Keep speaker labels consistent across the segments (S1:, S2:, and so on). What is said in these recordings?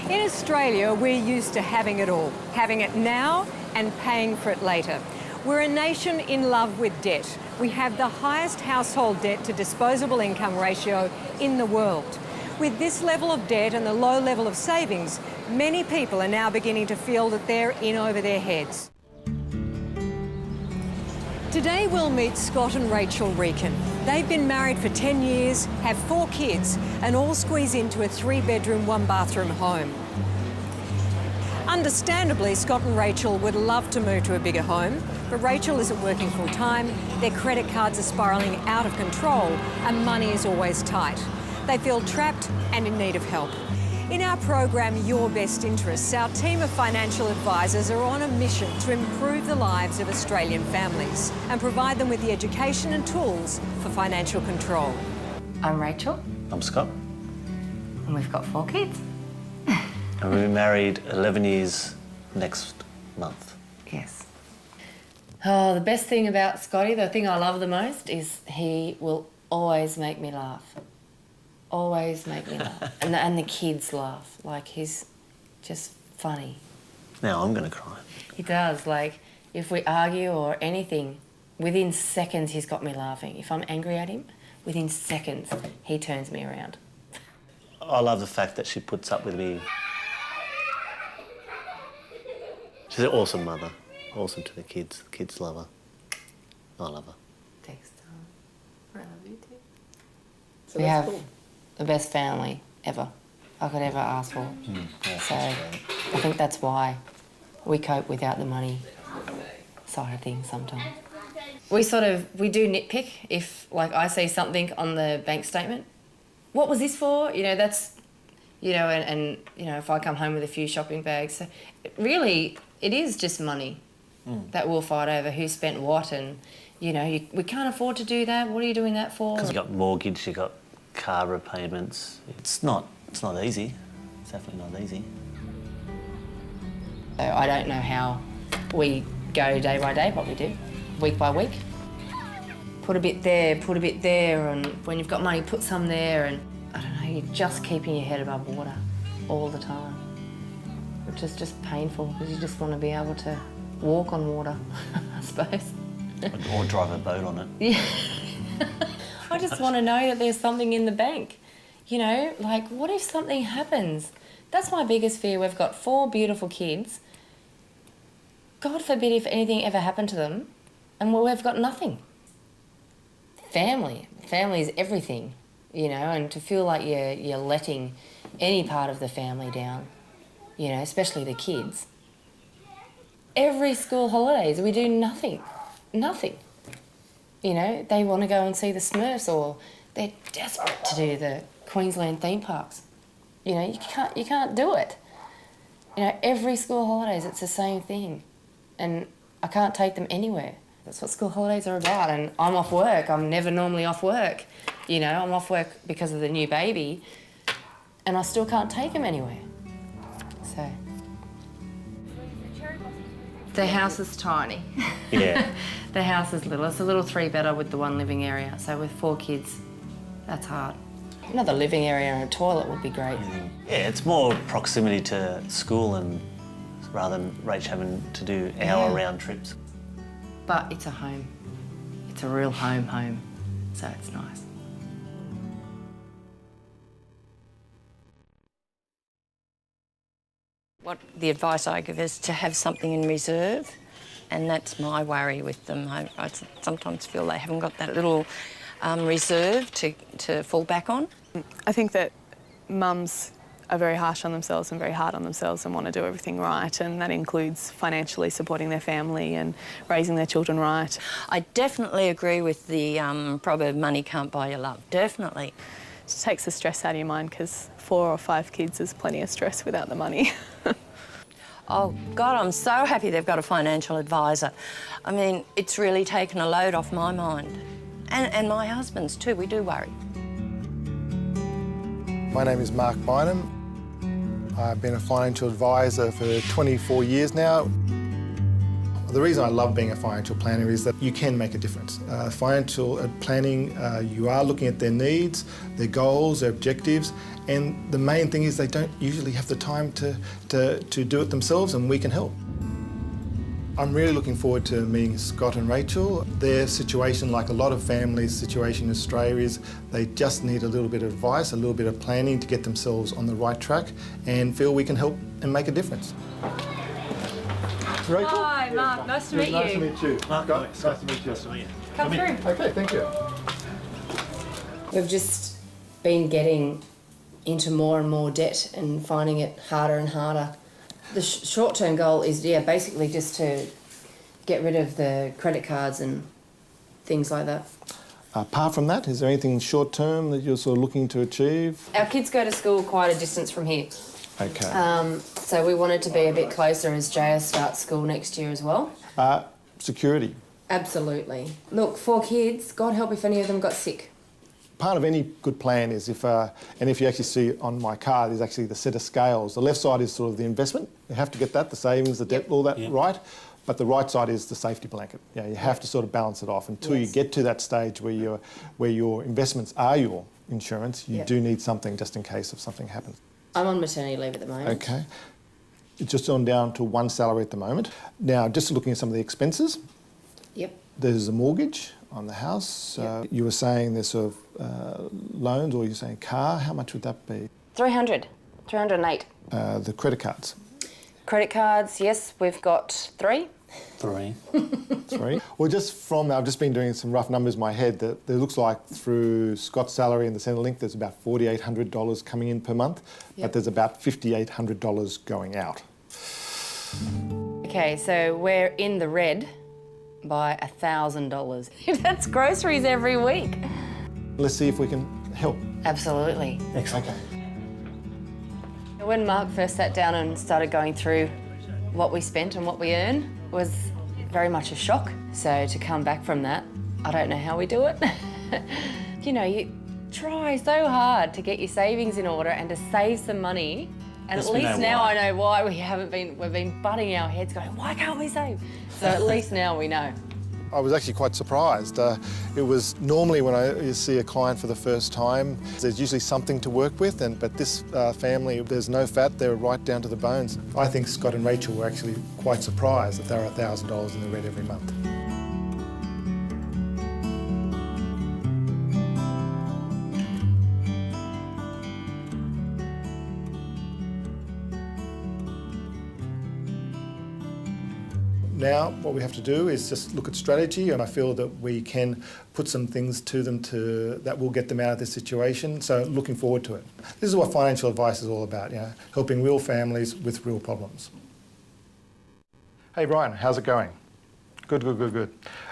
S1: In Australia, we're used to having it all, having it now and paying for it later. We're a nation in love with debt. We have the highest household debt to disposable income ratio in the world. With this level of debt and the low level of savings, many people are now beginning to feel that they're in over their heads. Today we'll meet Scott and Rachel Reakin. They've been married for 10 years, have 4 kids, and all squeeze into a 3-bedroom, 1-bathroom home. Understandably, Scott and Rachel would love to move to a bigger home, but Rachel isn't working full-time, their credit cards are spiralling out of control, and money is always tight. They feel trapped and in need of help. In our program, Your Best Interests, our team of financial advisors are on a mission to improve the lives of Australian families and provide them with the education and tools for financial control.
S2: I'm Rachel.
S3: I'm Scott.
S2: And we've got 4 kids.
S3: And we've been married 11 years next month.
S2: Yes. Oh, the best thing about Scotty, the thing I love the most, is he will always make me laugh. Always make me laugh. and the kids laugh. Like, he's just funny.
S3: Now I'm going to cry.
S2: He does. Like, if we argue or anything, within seconds he's got me laughing. If I'm angry at him, within seconds he turns me around.
S3: I love the fact that she puts up with me. She's an awesome mother. Awesome to the kids. The kids love her. I love her.
S2: Thanks, Tom. I love you too. So we have the best family ever I could ever ask for. So I think that's why we cope without the money side of things sometimes. We do nitpick if, like, I see something on the bank statement. What was this for? You know, that's, you know, and you know, if I come home with a few shopping bags. So really, it is just money that we'll fight over, who spent what, and, you know, we can't afford to do that. What are you doing that for?
S3: Because you've got mortgage, you've got car repayments. It's not easy. It's definitely not easy.
S2: So I don't know how we go day by day, what we do, week by week. Put a bit there, and when you've got money, put some there, and I don't know, you're just keeping your head above water all the time, which is just painful because you just want to be able to walk on water, I suppose.
S3: Or drive a boat on it.
S2: Yeah. I just want to know that there's something in the bank. You know, like, what if something happens? That's my biggest fear. We've got 4 beautiful kids. God forbid if anything ever happened to them, and we've got nothing. Family is everything, you know, and to feel like you're letting any part of the family down, you know, especially the kids. Every school holidays, we do nothing. You know, they want to go and see the Smurfs, or they're desperate to do the Queensland theme parks. You know, you can't do it. You know, every school holidays, it's the same thing. And I can't take them anywhere. That's what school holidays are about. And I'm off work. I'm never normally off work. You know, I'm off work because of the new baby, and I still can't take them anywhere. So. The house is tiny.
S3: Yeah.
S2: The house is little. It's a little 3-bedder with the 1 living area. So with 4 kids, that's hard. Another living area and a toilet would be great.
S3: Yeah, it's more proximity to school, and rather than Rach having to do hour-round trips.
S2: But it's a home. It's a real home. So it's nice.
S4: What the advice I give is to have something in reserve, and that's my worry with them. I sometimes feel they haven't got that little reserve to fall back on.
S5: I think that mums are very harsh on themselves and very hard on themselves and want to do everything right, and that includes financially supporting their family and raising their children right.
S4: I definitely agree with the proverb, money can't buy your love, definitely.
S5: It takes the stress out of your mind, because 4 or 5 kids is plenty of stress without the money.
S4: Oh, God, I'm so happy they've got a financial advisor. I mean, it's really taken a load off my mind. And my husband's too, we do worry.
S6: My name is Mark Bynum. I've been a financial advisor for 24 years now. The reason I love being a financial planner is that you can make a difference. Financial planning, you are looking at their needs, their goals, their objectives, and the main thing is they don't usually have the time to do it themselves, and we can help. I'm really looking forward to meeting Scott and Rachel. Their situation, like a lot of families' situation in Australia, is they just need a little bit of advice, a little bit of planning to get themselves on the right track, and feel we can help and make a difference. Rachel?
S5: Hi, Mark. Nice to meet you.
S6: Nice to meet you.
S3: Mark,
S6: Scott, nice to meet you.
S3: Nice to meet you.
S5: Come through.
S6: Okay, thank you.
S2: We've just been getting into more and more debt and finding it harder and harder. The short-term goal is, basically just to get rid of the credit cards and things like that.
S6: Apart from that, is there anything short-term that you're sort of looking to achieve?
S2: Our kids go to school quite a distance from here.
S6: Okay.
S2: So we wanted to be a bit closer as Jaya starts school next year as well.
S6: Security.
S2: Absolutely. Look, 4 kids, God help if any of them got sick.
S6: Part of any good plan is if you actually see on my card is actually the set of scales. The left side is sort of the investment. You have to get that, the savings, the debt, all that right. But the right side is the safety blanket. You have to sort of balance it off until you get to that stage where your investments are your insurance. You do need something just in case if something happens.
S2: I'm on maternity leave at the moment.
S6: Okay. It's just on down to 1 salary at the moment. Now, just looking at some of the expenses.
S2: Yep.
S6: There's a mortgage on the house. You were saying there's sort of loans, or you're saying car. How much would that be?
S2: 308.
S6: The credit cards.
S2: Credit cards, yes, we've got 3.
S3: 3.
S6: 3. Well, I've just been doing some rough numbers in my head that it looks like through Scott's salary and the Centrelink, there's about $4,800 coming in per month, but there's about $5,800 going out.
S2: Okay, so we're in the red by $1,000. That's groceries every week.
S6: Let's see if we can help.
S2: Absolutely.
S3: Excellent.
S6: Okay.
S2: When Mark first sat down and started going through what we spent and what we earn was very much a shock. So to come back from that, I don't know how we do it. You try so hard to get your savings in order and to save some money. And at least now I know why we've been butting our heads going, why can't we save? So at least now we know.
S6: I was actually quite surprised. It was normally when you see a client for the first time, there's usually something to work with, but this family, there's no fat, they're right down to the bones. I think Scott and Rachel were actually quite surprised that they were $1,000 in the red every month. Now, what we have to do is just look at strategy, and I feel that we can put some things to them that will get them out of this situation. So, looking forward to it. This is what financial advice is all about, helping real families with real problems. Hey, Brian, how's it going? Good.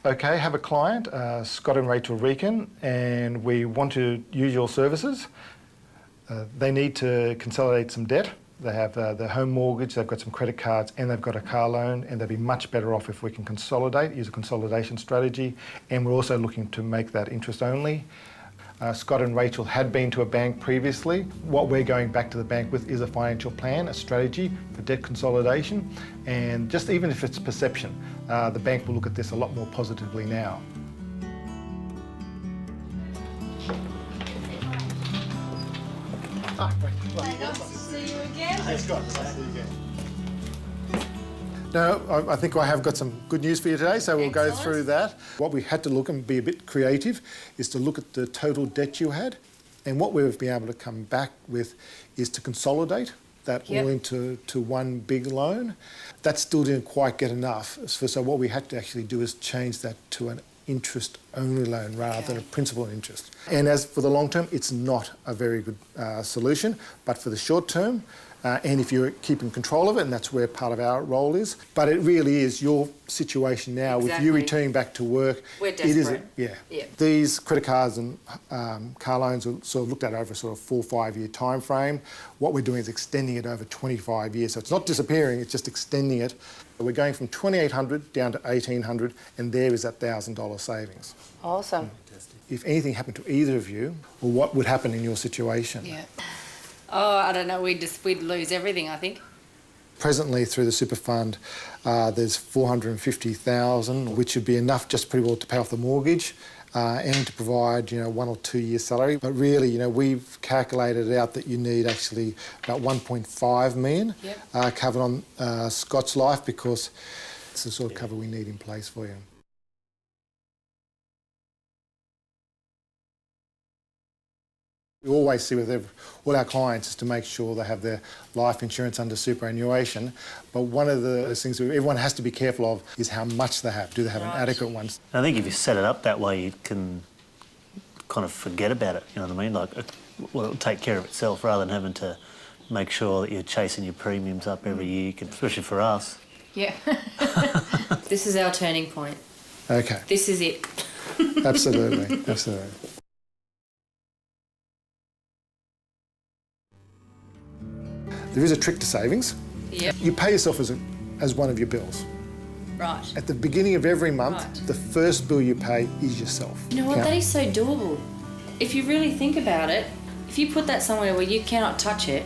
S6: Okay, have a client, Scott and Rachel Reekin, and we want to use your services. They need to consolidate some debt. They have their home mortgage, they've got some credit cards, and they've got a car loan, and they'd be much better off if we can consolidate, use a consolidation strategy, and we're also looking to make that interest only. Scott and Rachel had been to a bank previously. What we're going back to the bank with is a financial plan, a strategy for debt consolidation, and just even if it's perception, the bank will look at this a lot more positively now.
S5: Nice to see you again.
S6: Hey, Scott, nice to see you again. Now, I think I have got some good news for you today, so we'll go through that. What we had to look and be a bit creative is to look at the total debt you had, and what we've been able to come back with is to consolidate that all into one big loan. That still didn't quite get enough, so what we had to actually do is change that to an interest-only loan rather than a principal and interest. And as for the long term, it's not a very good solution, but for the short term, and if you're keeping control of it, and that's where part of our role is, but it really is your situation now with you returning back to work.
S2: We're desperate.
S6: It is, These credit cards and car loans are sort of looked at over a sort of 4 or 5 year time frame. What we're doing is extending it over 25 years. So it's not disappearing, it's just extending it. We're going from $2,800 down to $1,800, and there is that $1,000 savings.
S2: Awesome.
S6: If anything happened to either of you, well, what would happen in your situation?
S2: Oh, I don't know. We'd lose everything, I think.
S6: Presently, through the super fund, there's $450,000, which would be enough just pretty well to pay off the mortgage and to provide, 1 or 2 years' salary. But really, we've calculated out that you need actually about 1.5 million covered on Scott's Life, because it's the sort of cover we need in place for you. We always see with all our clients is to make sure they have their life insurance under superannuation. But one of the things that everyone has to be careful of is how much they have. Do they have an adequate one?
S3: I think if you set it up that way, you can kind of forget about it, you know what I mean? Like, it'll take care of itself rather than having to make sure that you're chasing your premiums up every year, especially for us.
S2: Yeah. This is our turning point.
S6: Okay.
S2: This is it.
S6: Absolutely, absolutely. There is a trick to savings.
S2: Yep.
S6: You pay yourself as one of your bills.
S2: Right.
S6: At the beginning of every month,
S2: Right.
S6: the first bill you pay is yourself.
S2: You know what? That is so doable. If you really think about it, if you put that somewhere where you cannot touch it,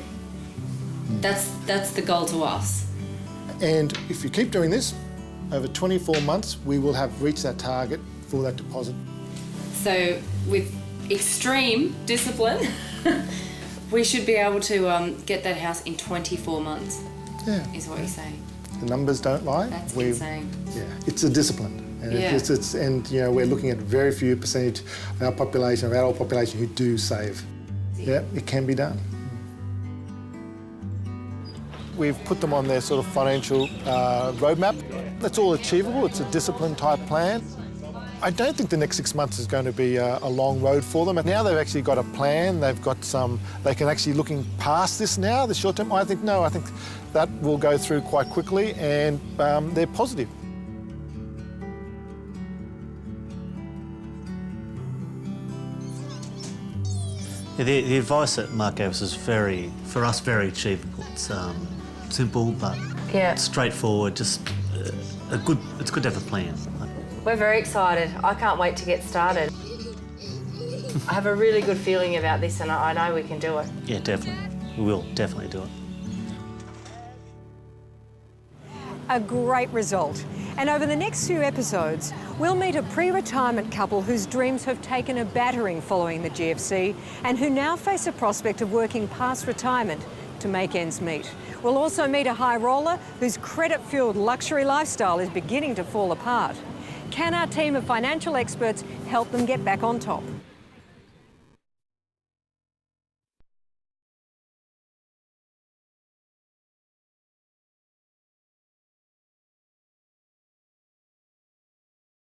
S2: that's the goal to us.
S6: And if you keep doing this, over 24 months, we will have reached that target for that deposit.
S2: So with extreme discipline, we should be able to get that house in 24 months, is what you're saying.
S6: The numbers don't lie.
S2: That's insane.
S6: Yeah, it's a discipline. And
S2: Yeah.
S6: we're looking at very few percentage of our population, of our adult population, who do save. Yeah, it can be done. We've put them on their sort of financial roadmap. That's all achievable. It's a discipline type plan. I don't think the next 6 months is going to be a long road for them. Now they've actually got a plan. They've got they can actually looking past this now, the short term. I think that will go through quite quickly, and they're positive.
S3: Yeah, the advice that Mark gave us is very achievable. It's simple but straightforward. Just it's good to have a plan.
S2: We're very excited. I can't wait to get started. I have a really good feeling about this, and I know we can do it.
S3: Yeah, definitely. We will definitely do it.
S1: A great result. And over the next few episodes, we'll meet a pre-retirement couple whose dreams have taken a battering following the GFC and who now face a prospect of working past retirement to make ends meet. We'll also meet a high roller whose credit-fueled luxury lifestyle is beginning to fall apart. Can our team of financial experts help them get back on top?